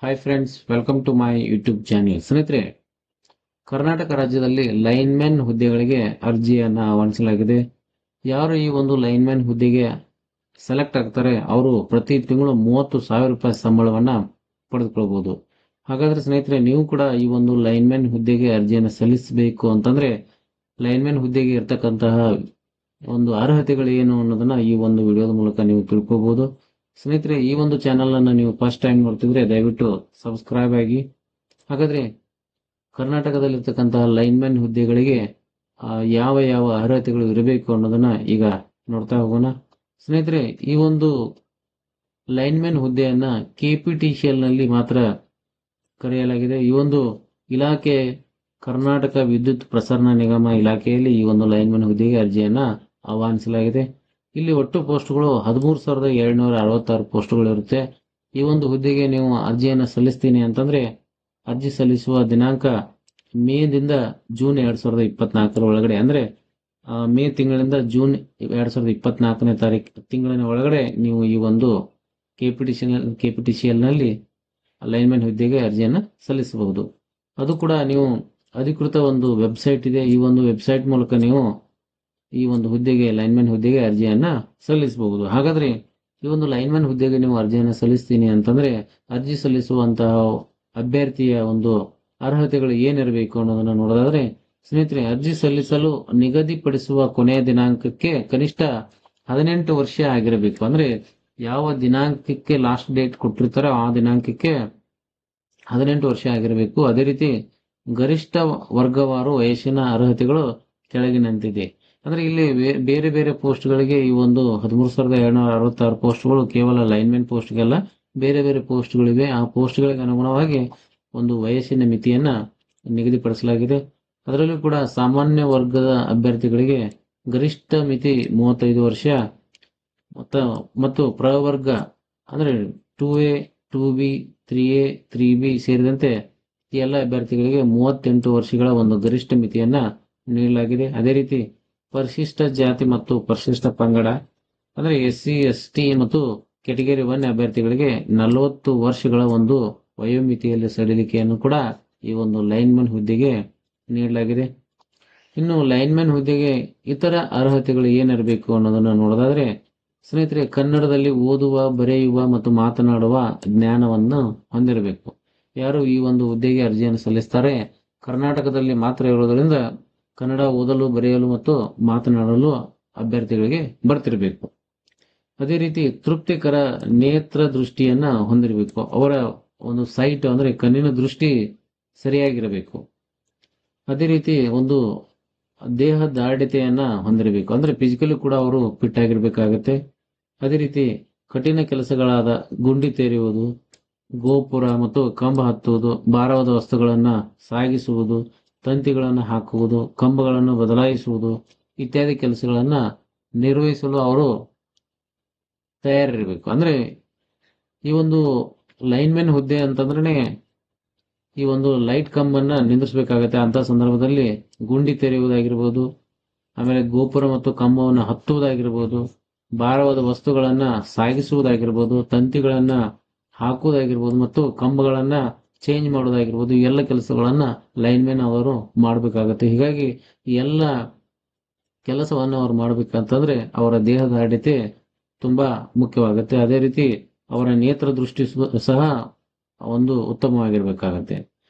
Hi friends, welcome to my YouTube channel. ಸ್ನೇಹಿತರೆ, ಕರ್ನಾಟಕ ರಾಜ್ಯದಲ್ಲಿ lineman ಹುದ್ದೆಗಳಿಗೆ ಅರ್ಜಿಯನ್ನು ಆಹ್ವಾನಿಸಲಾಗಿದೆ. ಯಾರು ಈ ಒಂದು ಲೈನ್ಮನ್ ಹುದ್ದೆಗೆ ಸೆಲೆಕ್ಟ್ ಆಗ್ತಾರೆ ಅವರು ಪ್ರತಿ ತಿಂಗಳು 30,000 ರೂಪಾಯಿ ಸಂಬಳವನ್ನ ಪಡೆದುಕೊಳ್ಬಹುದು. ಹಾಗಾದ್ರೆ ಸ್ನೇಹಿತರೆ, ನೀವು ಕೂಡ ಈ ಒಂದು ಲೈನ್ಮನ್ ಹುದ್ದೆಗೆ ಅರ್ಜಿಯನ್ನು ಸಲ್ಲಿಸಬೇಕು ಅಂತಂದ್ರೆ ಲೈನ್ಮನ್ ಹುದ್ದೆಗೆ ಇರ್ತಕ್ಕಂತಹ ಒಂದು ಅರ್ಹತೆಗಳು ಏನು ಅನ್ನೋದನ್ನ ಈ ಒಂದು ವಿಡಿಯೋದ ಮೂಲಕ ನೀವು ತಿಳ್ಕೋಬಹುದು. ಸ್ನೇಹಿತರೆ, ಈ ಒಂದು ಚಾನೆಲ್ ಅನ್ನ ನೀವು ಫಸ್ಟ್ ಟೈಮ್ ನೋಡ್ತಿದ್ರೆ ದಯವಿಟ್ಟು ಸಬ್ಸ್ಕ್ರೈಬ್ ಆಗಿ. ಹಾಗಾದ್ರೆ ಕರ್ನಾಟಕದಲ್ಲಿರ್ತಕ್ಕಂತಹ ಲೈನ್ಮನ್ ಹುದ್ದೆಗಳಿಗೆ ಯಾವ ಯಾವ ಅರ್ಹತೆಗಳು ಇರಬೇಕು ಅನ್ನೋದನ್ನ ಈಗ ನೋಡ್ತಾ ಹೋಗೋಣ. ಸ್ನೇಹಿತರೆ, ಈ ಒಂದು ಲೈನ್ಮನ್ ಹುದ್ದೆಯನ್ನ KPTCL ನಲ್ಲಿ ಮಾತ್ರ ಕರೆಯಲಾಗಿದೆ. ಈ ಒಂದು ಇಲಾಖೆ ಕರ್ನಾಟಕ ವಿದ್ಯುತ್ ಪ್ರಸರಣ ನಿಗಮ ಇಲಾಖೆಯಲ್ಲಿ ಈ ಒಂದು ಲೈನ್ಮನ್ ಹುದ್ದೆಗೆ ಅರ್ಜಿಯನ್ನ ಆಹ್ವಾನಿಸಲಾಗಿದೆ. ಇಲ್ಲಿ ಒಟ್ಟು ಪೋಸ್ಟ್ಗಳು 13,266 ಪೋಸ್ಟ್ಗಳು ಇರುತ್ತೆ. ಈ ಒಂದು ಹುದ್ದೆಗೆ ನೀವು ಅರ್ಜಿಯನ್ನು ಸಲ್ಲಿಸ್ತೀನಿ ಅಂತಂದ್ರೆ ಅರ್ಜಿ ಸಲ್ಲಿಸುವ ದಿನಾಂಕ ಮೇದಿಂದ ಜೂನ್ 2024 ಒಳಗಡೆ, ಅಂದ್ರೆ ಮೇ ತಿಂಗಳಿಂದ ಜೂನ್ 2024 ತಿಂಗಳಿನ ಒಳಗಡೆ ನೀವು ಈ ಒಂದು KPTCL ನಲ್ಲಿ ಲೈನ್ಮನ್ ಹುದ್ದೆಗೆ ಅರ್ಜಿಯನ್ನು ಸಲ್ಲಿಸಬಹುದು. ಅದು ಕೂಡ ನೀವು ಅಧಿಕೃತ ಒಂದು ವೆಬ್ಸೈಟ್ ಇದೆ. ಈ ಒಂದು ವೆಬ್ಸೈಟ್ ಮೂಲಕ ನೀವು ಈ ಒಂದು ಹುದ್ದೆಗೆ ಲೈನ್ಮನ್ ಹುದ್ದೆಗೆ ಅರ್ಜಿಯನ್ನ ಸಲ್ಲಿಸಬಹುದು. ಹಾಗಾದ್ರೆ ಈ ಒಂದು ಲೈನ್ಮನ್ ಹುದ್ದೆಗೆ ನೀವು ಅರ್ಜಿಯನ್ನು ಸಲ್ಲಿಸ್ತೀನಿ ಅಂತಂದ್ರೆ ಅರ್ಜಿ ಸಲ್ಲಿಸುವಂತಹ ಅಭ್ಯರ್ಥಿಯ ಒಂದು ಅರ್ಹತೆಗಳು ಏನಿರಬೇಕು ಅನ್ನೋದನ್ನ ನೋಡೋದಾದ್ರೆ, ಸ್ನೇಹಿತರೆ, ಅರ್ಜಿ ಸಲ್ಲಿಸಲು ನಿಗದಿಪಡಿಸುವ ಕೊನೆಯ ದಿನಾಂಕಕ್ಕೆ ಕನಿಷ್ಠ 18 ವರ್ಷ ಆಗಿರಬೇಕು. ಅಂದ್ರೆ ಯಾವ ದಿನಾಂಕಕ್ಕೆ ಲಾಸ್ಟ್ ಡೇಟ್ ಕೊಟ್ಟಿರ್ತಾರೋ ಆ ದಿನಾಂಕಕ್ಕೆ 18 ವರ್ಷ ಆಗಿರಬೇಕು. ಅದೇ ರೀತಿ ಗರಿಷ್ಠ ವರ್ಗವಾರು ವಯಸ್ಸಿನ ಅರ್ಹತೆಗಳು ಕೆಳಗಿನಂತಿದೆ. ಅಂದ್ರೆ ಇಲ್ಲಿ ಬೇರೆ ಬೇರೆ ಪೋಸ್ಟ್ಗಳಿಗೆ ಈ ಒಂದು 13,266 ಪೋಸ್ಟ್ಗಳು ಕೇವಲ ಲೈನ್ಮನ್ ಪೋಸ್ಟ್ಗೆಲ್ಲ, ಬೇರೆ ಬೇರೆ ಪೋಸ್ಟ್ಗಳಿವೆ. ಆ ಪೋಸ್ಟ್ಗಳಿಗೆ ಅನುಗುಣವಾಗಿ ಒಂದು ವಯಸ್ಸಿನ ಮಿತಿಯನ್ನ ನಿಗದಿಪಡಿಸಲಾಗಿದೆ. ಅದರಲ್ಲೂ ಕೂಡ ಸಾಮಾನ್ಯ ವರ್ಗದ ಅಭ್ಯರ್ಥಿಗಳಿಗೆ ಗರಿಷ್ಠ ಮಿತಿ 35 ವರ್ಷ ಮತ್ತು ಪ್ರವರ್ಗ ಅಂದ್ರೆ 2A, 2B, 3A, 3B ಸೇರಿದಂತೆ ಈ ಎಲ್ಲ ಅಭ್ಯರ್ಥಿಗಳಿಗೆ 38 ವರ್ಷಗಳ ಒಂದು ಗರಿಷ್ಠ ಮಿತಿಯನ್ನ ನೀಡಲಾಗಿದೆ. ಅದೇ ರೀತಿ ಪರಿಶಿಷ್ಟ ಜಾತಿ ಮತ್ತು ಪರಿಶಿಷ್ಟ ಪಂಗಡ ಅಂದ್ರೆ SC, ST ಮತ್ತು ಕೆಟಗರಿ 1 ಅಭ್ಯರ್ಥಿಗಳಿಗೆ 40 ವರ್ಷಗಳ ಒಂದು ವಯೋಮಿತಿಯಲ್ಲಿ ಸಡಿಲಿಕೆಯನ್ನು ಕೂಡ ಈ ಒಂದು ಲೈನ್ಮನ್ ಹುದ್ದೆಗೆ ನೀಡಲಾಗಿದೆ. ಇನ್ನು ಲೈನ್ಮನ್ ಹುದ್ದೆಗೆ ಇತರ ಅರ್ಹತೆಗಳು ಏನಿರಬೇಕು ಅನ್ನೋದನ್ನ ನೋಡೋದಾದ್ರೆ, ಸ್ನೇಹಿತರೆ, ಕನ್ನಡದಲ್ಲಿ ಓದುವ, ಬರೆಯುವ ಮತ್ತು ಮಾತನಾಡುವ ಜ್ಞಾನವನ್ನು ಹೊಂದಿರಬೇಕು. ಯಾರು ಈ ಒಂದು ಹುದ್ದೆಗೆ ಅರ್ಜಿಯನ್ನು ಸಲ್ಲಿಸ್ತಾರೆ ಕರ್ನಾಟಕದಲ್ಲಿ ಮಾತ್ರ ಇರೋದರಿಂದ ಕನ್ನಡ ಓದಲು, ಬರೆಯಲು ಮತ್ತು ಮಾತನಾಡಲು ಅಭ್ಯರ್ಥಿಗಳಿಗೆ ಬರ್ತಿರಬೇಕು. ಅದೇ ರೀತಿ ತೃಪ್ತಿಕರ ನೇತ್ರ ದೃಷ್ಟಿಯನ್ನ ಹೊಂದಿರಬೇಕು. ಅವರ ಒಂದು ಸೈಟ್ ಅಂದ್ರೆ ಕಣ್ಣಿನ ದೃಷ್ಟಿ ಸರಿಯಾಗಿರಬೇಕು. ಅದೇ ರೀತಿ ಒಂದು ದೇಹ ದಾರ್ಢ್ಯತೆಯನ್ನ ಹೊಂದಿರಬೇಕು. ಅಂದ್ರೆ ಫಿಸಿಕಲಿ ಕೂಡ ಅವರು ಫಿಟ್ ಆಗಿರ್ಬೇಕಾಗತ್ತೆ. ಅದೇ ರೀತಿ ಕಠಿಣ ಕೆಲಸಗಳಾದ ಗುಂಡಿ ತೆರೆಯುವುದು, ಗೋಪುರ ಮತ್ತು ಕಂಬ ಹತ್ತುವುದು, ಭಾರವಾದ ವಸ್ತುಗಳನ್ನ ಸಾಗಿಸುವುದು, ತಂತಿಗಳನ್ನು ಹಾಕುವುದು, ಕಂಬಗಳನ್ನು ಬದಲಾಯಿಸುವುದು ಇತ್ಯಾದಿ ಕೆಲಸಗಳನ್ನ ನಿರ್ವಹಿಸಲು ಅವರು ತಯಾರಿರಬೇಕು. ಅಂದ್ರೆ ಈ ಒಂದು ಲೈನ್ಮನ್ ಹುದ್ದೆ ಅಂತಂದ್ರೆ ಈ ಒಂದು ಲೈಟ್ ಕಂಬನ್ನ ನಿಂದಿಸಬೇಕಾಗತ್ತೆ. ಅಂತ ಸಂದರ್ಭದಲ್ಲಿ ಗುಂಡಿ ತೆರೆಯುವುದಾಗಿರ್ಬೋದು, ಆಮೇಲೆ ಗೋಪುರ ಮತ್ತು ಕಂಬವನ್ನು ಹತ್ತುವುದಾಗಿರ್ಬೋದು, ಭಾರವಾದ ವಸ್ತುಗಳನ್ನ ಸಾಗಿಸುವುದಾಗಿರ್ಬೋದು, ತಂತಿಗಳನ್ನ ಹಾಕುವುದಾಗಿರ್ಬೋದು ಮತ್ತು ಕಂಬಗಳನ್ನ ಚೇಂಜ್ ಮಾಡೋದಾಗಿರ್ಬೋದು, ಈ ಎಲ್ಲ ಕೆಲಸಗಳನ್ನ ಲೈನ್ಮನ್ ಅವರು ಮಾಡಬೇಕಾಗತ್ತೆ. ಹೀಗಾಗಿ ಎಲ್ಲ ಕೆಲಸವನ್ನು ಅವ್ರು ಮಾಡ್ಬೇಕಂತಂದ್ರೆ ಅವರ ದೇಹದ ದಾರ್ಢ್ಯತೆ ತುಂಬಾ ಮುಖ್ಯವಾಗುತ್ತೆ. ಅದೇ ರೀತಿ ಅವರ ನೇತ್ರ ದೃಷ್ಟಿ ಸಹ ಒಂದು ಉತ್ತಮವಾಗಿರ್ಬೇಕಾಗತ್ತೆ.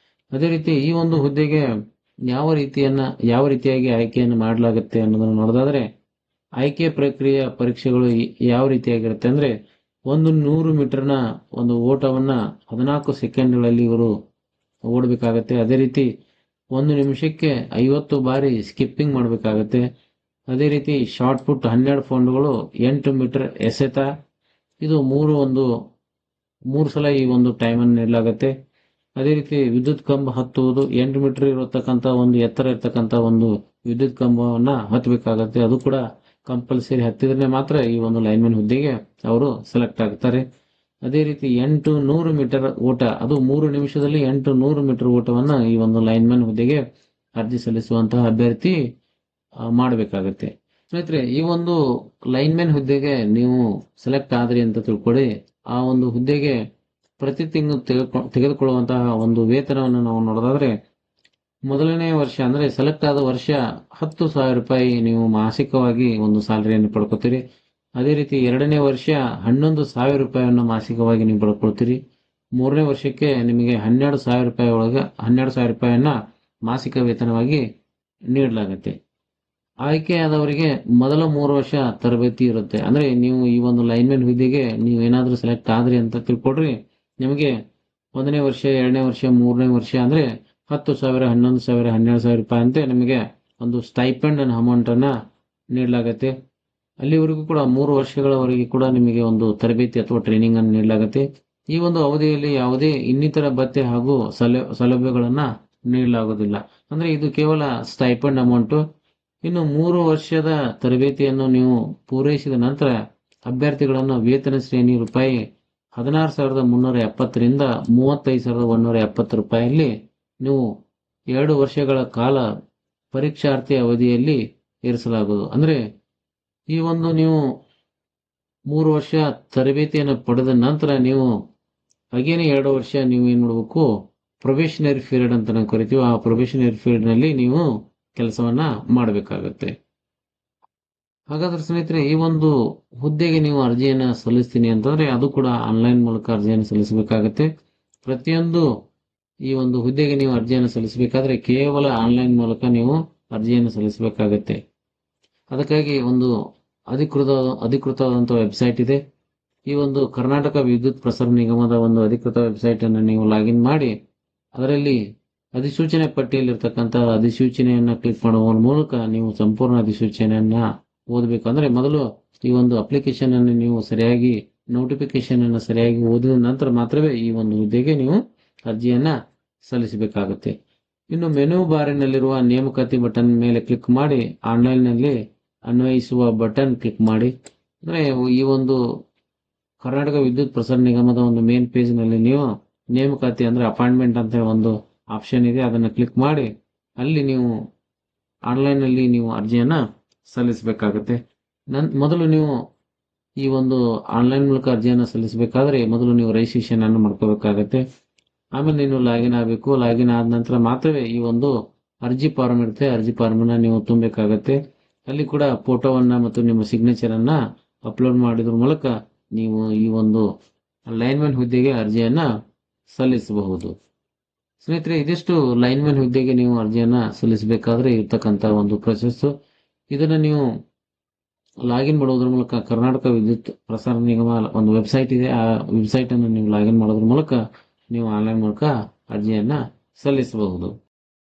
ಅದೇ ರೀತಿ ಈ ಒಂದು ಹುದ್ದೆಗೆ ಯಾವ ರೀತಿಯಾಗಿ ಆಯ್ಕೆಯನ್ನು ಮಾಡಲಾಗುತ್ತೆ ಅನ್ನೋದನ್ನು ನೋಡೋದಾದ್ರೆ, ಆಯ್ಕೆ ಪ್ರಕ್ರಿಯೆಯ ಪರೀಕ್ಷೆಗಳು ಯಾವ ರೀತಿಯಾಗಿರುತ್ತೆ ಅಂದ್ರೆ, 100 ಮೀಟರ್ನ ಒಂದು ಓಟವನ್ನ 14 ಸೆಕೆಂಡ್ಗಳಲ್ಲಿ ಇವರು ಓಡಬೇಕಾಗತ್ತೆ. ಅದೇ ರೀತಿ 1 ನಿಮಿಷಕ್ಕೆ 50 ಬಾರಿ ಸ್ಕಿಪ್ಪಿಂಗ್ ಮಾಡಬೇಕಾಗತ್ತೆ. ಅದೇ ರೀತಿ ಶಾರ್ಟ್ ಪುಟ್ 12 ಪೌಂಡ್ಗಳು 8 ಮೀಟರ್ ಎಸೆತ, ಇದು ಮೂರು ಸಲ ಈ ಒಂದು ಟೈಮ್ ಅನ್ನು ನೀಡಲಾಗುತ್ತೆ. ಅದೇ ರೀತಿ ವಿದ್ಯುತ್ ಕಂಬ ಹತ್ತುವುದು, 8 ಮೀಟರ್ ಇರತಕ್ಕಂತ ಒಂದು ಎತ್ತರ ಇರತಕ್ಕಂತ ಒಂದು ವಿದ್ಯುತ್ ಕಂಬವನ್ನ ಹತ್ತಬೇಕಾಗತ್ತೆ. ಅದು ಕೂಡ ಕಂಪಲ್ಸರಿ ಹತ್ತಿದ್ರೆ ಮಾತ್ರ ಈ ಒಂದು ಲೈನ್ಮನ್ ಹುದ್ದೆಗೆ ಅವರು ಸೆಲೆಕ್ಟ್ ಆಗ್ತಾರೆ. ಅದೇ ರೀತಿ 800 ಮೀಟರ್ ಓಟ, ಅದು 3 ನಿಮಿಷದಲ್ಲಿ 800 ಮೀಟರ್ ಓಟವನ್ನ ಈ ಒಂದು ಲೈನ್ಮನ್ ಹುದ್ದೆಗೆ ಅರ್ಜಿ ಸಲ್ಲಿಸುವಂತಹ ಅಭ್ಯರ್ಥಿ ಮಾಡಬೇಕಾಗತ್ತೆ. ಸ್ನೇಹಿತರೆ, ಈ ಒಂದು ಲೈನ್ಮನ್ ಹುದ್ದೆಗೆ ನೀವು ಸೆಲೆಕ್ಟ್ ಆದ್ರಿ ಅಂತ ತಿಳ್ಕೊಳ್ಳಿ. ಆ ಒಂದು ಹುದ್ದೆಗೆ ಪ್ರತಿ ತಿಂಗಳು ತೆಗೆದುಕೊಳ್ಳುವಂತಹ ಒಂದು ವೇತನವನ್ನು ನಾವು ನೋಡೋದಾದ್ರೆ, ಮೊದಲನೇ ವರ್ಷ ಅಂದ್ರೆ ಸೆಲೆಕ್ಟ್ ಆದ ವರ್ಷ 10,000 ರೂಪಾಯಿ ನೀವು ಮಾಸಿಕವಾಗಿ ಒಂದು ಸ್ಯಾಲರಿಯನ್ನು ಪಡ್ಕೋತೀರಿ. ಅದೇ ರೀತಿ ಎರಡನೇ ವರ್ಷ 11,000 ರೂಪಾಯಿಯನ್ನು ಮಾಸಿಕವಾಗಿ ನೀವು ಪಡ್ಕೊಳ್ತೀರಿ. ಮೂರನೇ ವರ್ಷಕ್ಕೆ ನಿಮಗೆ 12,000 ರೂಪಾಯಿ 12,000 ರೂಪಾಯಿಯನ್ನ ಮಾಸಿಕ ವೇತನವಾಗಿ ನೀಡಲಾಗುತ್ತೆ. ಆಯ್ಕೆಯಾದವರಿಗೆ ಮೊದಲ 3 ವರ್ಷ ತರಬೇತಿ ಇರುತ್ತೆ. ಅಂದ್ರೆ ನೀವು ಈ ಒಂದು ಲೈನ್ಮನ್ ಹುದ್ದೆಗೆ ನೀವು ಏನಾದ್ರೂ ಸೆಲೆಕ್ಟ್ ಆದ್ರಿ ಅಂತ ತಿಳ್ಕೊಡ್ರಿ, ನಿಮಗೆ 1ನೇ ವರ್ಷ, 2ನೇ ವರ್ಷ, 3ನೇ ವರ್ಷ ಅಂದ್ರೆ 10,000, 11,000, 12,000 ರೂಪಾಯಿ ಅಂತೆ ನಿಮಗೆ ಒಂದು ಸ್ಟೈಪೆಂಡ್ ಅಮೌಂಟ್ ಅನ್ನ ನೀಡಲಾಗುತ್ತೆ. ಅಲ್ಲಿವರೆಗೂ ಕೂಡ 3 ವರ್ಷಗಳವರೆಗೆ ಕೂಡ ನಿಮಗೆ ಒಂದು ತರಬೇತಿ ಅಥವಾ ಟ್ರೈನಿಂಗ್ ಅನ್ನು ನೀಡಲಾಗುತ್ತೆ. ಈ ಒಂದು ಅವಧಿಯಲ್ಲಿ ಯಾವುದೇ ಇನ್ನಿತರ ಭತ್ಯೆ ಹಾಗೂ ಸೌಲಭ್ಯಗಳನ್ನ ನೀಡಲಾಗುವುದಿಲ್ಲ. ಅಂದ್ರೆ ಇದು ಕೇವಲ ಸ್ಟೈಪೆಂಡ್ ಅಮೌಂಟ್. ಇನ್ನು 3 ವರ್ಷದ ತರಬೇತಿಯನ್ನು ನೀವು ಪೂರೈಸಿದ ನಂತರ ಅಭ್ಯರ್ಥಿಗಳನ್ನು ವೇತನ ಶ್ರೇಣಿ ರೂಪಾಯಿ 16,370 ರಿಂದ 35,170 ರೂಪಾಯಿಯಲ್ಲಿ ನೀವು 2 ವರ್ಷಗಳ ಕಾಲ ಪರೀಕ್ಷಾರ್ಥಿ ಅವಧಿಯಲ್ಲಿ ಇರಿಸಲಾಗುವುದು. ಅಂದ್ರೆ ಈ ಒಂದು ನೀವು 3 ವರ್ಷ ತರಬೇತಿಯನ್ನು ಪಡೆದ ನಂತರ ನೀವು ಹಾಗೇನೆ 2 ವರ್ಷ ನೀವು ಏನ್ ಮಾಡಬೇಕು, ಪ್ರೊಬೇಷನರಿ ಪೀರಿಯಡ್ ಅಂತ ನಾವು ಕರಿತೀವಿ. ಆ ಪ್ರೊಬೇಷನರಿ ಪೀರಿಯಡ್ ನಲ್ಲಿ ನೀವು ಕೆಲಸವನ್ನ ಮಾಡಬೇಕಾಗುತ್ತೆ. ಹಾಗಾದ್ರೆ ಸ್ನೇಹಿತರೆ, ಈ ಒಂದು ಹುದ್ದೆಗೆ ನೀವು ಅರ್ಜಿಯನ್ನ ಸಲ್ಲಿಸ್ತೀನಿ ಅಂತಂದ್ರೆ ಅದು ಕೂಡ ಆನ್ಲೈನ್ ಮೂಲಕ ಅರ್ಜಿಯನ್ನು ಸಲ್ಲಿಸಬೇಕಾಗುತ್ತೆ. ಪ್ರತಿಯೊಂದು ಈ ಒಂದು ಹುದ್ದೆಗೆ ನೀವು ಅರ್ಜಿಯನ್ನು ಸಲ್ಲಿಸಬೇಕಾದ್ರೆ ಕೇವಲ ಆನ್ಲೈನ್ ಮೂಲಕ ನೀವು ಅರ್ಜಿಯನ್ನು ಸಲ್ಲಿಸಬೇಕಾಗುತ್ತೆ. ಅದಕ್ಕಾಗಿ ಒಂದು ಅಧಿಕೃತವಾದಂತಹ ವೆಬ್ಸೈಟ್ ಇದೆ. ಈ ಒಂದು ಕರ್ನಾಟಕ ವಿದ್ಯುತ್ ಪ್ರಸಾರ ನಿಗಮದ ಒಂದು ಅಧಿಕೃತ ವೆಬ್ಸೈಟ್ ಅನ್ನು ನೀವು ಲಾಗಿನ್ ಮಾಡಿ ಅದರಲ್ಲಿ ಅಧಿಸೂಚನೆ ಪಟ್ಟಿಯಲ್ಲಿರ್ತಕ್ಕಂತಹ ಅಧಿಸೂಚನೆಯನ್ನ ಕ್ಲಿಕ್ ಮಾಡುವ ಮೂಲಕ ನೀವು ಸಂಪೂರ್ಣ ಅಧಿಸೂಚನೆಯನ್ನ ಓದಬೇಕು. ಅಂದ್ರೆ ಮೊದಲು ಈ ಒಂದು ಅಪ್ಲಿಕೇಶನ್ ಅನ್ನು ನೀವು ಸರಿಯಾಗಿ ನೋಟಿಫಿಕೇಶನ್ ಅನ್ನು ಸರಿಯಾಗಿ ಓದಿದ ನಂತರ ಮಾತ್ರವೇ ಈ ಒಂದು ಹುದ್ದೆಗೆ ನೀವು ಅರ್ಜಿಯನ್ನ ಸಲ್ಲಿಸಬೇಕಾಗುತ್ತೆ. ಇನ್ನು ಮೆನು ಬಾರಿನಲ್ಲಿರುವ ನೇಮಕಾತಿ ಬಟನ್ ಮೇಲೆ ಕ್ಲಿಕ್ ಮಾಡಿ ಆನ್ಲೈನ್ ನಲ್ಲಿ ಅನ್ವಯಿಸುವ ಬಟನ್ ಕ್ಲಿಕ್ ಮಾಡಿ. ಅಂದ್ರೆ ಈ ಒಂದು ಕರ್ನಾಟಕ ವಿದ್ಯುತ್ ಪ್ರಸಾರ ನಿಗಮದ ಒಂದು ಮೇನ್ ಪೇಜ್ ನಲ್ಲಿ ನೀವು ನೇಮಕಾತಿ ಅಂದ್ರೆ ಅಪಾಯಿಂಟ್ಮೆಂಟ್ ಅಂತ ಒಂದು ಆಪ್ಷನ್ ಇದೆ, ಅದನ್ನ ಕ್ಲಿಕ್ ಮಾಡಿ ಅಲ್ಲಿ ನೀವು ಆನ್ಲೈನ್ ನಲ್ಲಿ ನೀವು ಅರ್ಜಿಯನ್ನ ಸಲ್ಲಿಸಬೇಕಾಗುತ್ತೆ. ಮೊದಲು ನೀವು ಈ ಒಂದು ಆನ್ಲೈನ್ ಮೂಲಕ ಅರ್ಜಿಯನ್ನು ಸಲ್ಲಿಸಬೇಕಾದ್ರೆ ಮೊದಲು ನೀವು ರಿಜಿಸ್ಟ್ರೇಷನ್ ಅನ್ನು ಮಾಡ್ಕೋಬೇಕಾಗತ್ತೆ. ಆಮೇಲೆ ನೀವು ಲಾಗಿನ್ ಆಗಬೇಕು. ಲಾಗಿನ್ ಆದ ನಂತರ ಮಾತ್ರವೇ ಈ ಒಂದು ಅರ್ಜಿ ಫಾರ್ಮ್ ಇರುತ್ತೆ, ಅರ್ಜಿ ಫಾರ್ಮ್ ಅನ್ನ ನೀವು ತುಂಬಬೇಕಾಗತ್ತೆ. ಅಲ್ಲಿ ಕೂಡ ಫೋಟೋವನ್ನ ಮತ್ತು ನಿಮ್ಮ ಸಿಗ್ನೇಚರ್ ಅನ್ನ ಅಪ್ಲೋಡ್ ಮಾಡಿದ್ರ ಮೂಲಕ ನೀವು ಈ ಒಂದು ಲೈನ್ಮನ್ ಹುದ್ದೆಗೆ ಅರ್ಜಿಯನ್ನ ಸಲ್ಲಿಸಬಹುದು. ಸ್ನೇಹಿತರೆ, ಇದಿಷ್ಟು ಲೈನ್ಮನ್ ಹುದ್ದೆಗೆ ನೀವು ಅರ್ಜಿಯನ್ನ ಸಲ್ಲಿಸಬೇಕಾದ್ರೆ ಇರ್ತಕ್ಕಂತ ಒಂದು ಪ್ರೊಸೆಸ್. ಇದನ್ನ ನೀವು ಲಾಗಿನ್ ಮಾಡೋದ್ರ ಮೂಲಕ ಕರ್ನಾಟಕ ವಿದ್ಯುತ್ ಪ್ರಸಾರ ನಿಗಮ ಒಂದು ವೆಬ್ಸೈಟ್ ಇದೆ, ಆ ವೆಬ್ಸೈಟ್ ಅನ್ನು ನೀವು ಲಾಗಿನ್ ಮಾಡೋದ್ರ ಮೂಲಕ ನೀವು ಆನ್ಲೈನ್ ಮೂಲಕ ಅರ್ಜಿಯನ್ನ ಸಲ್ಲಿಸಬಹುದು.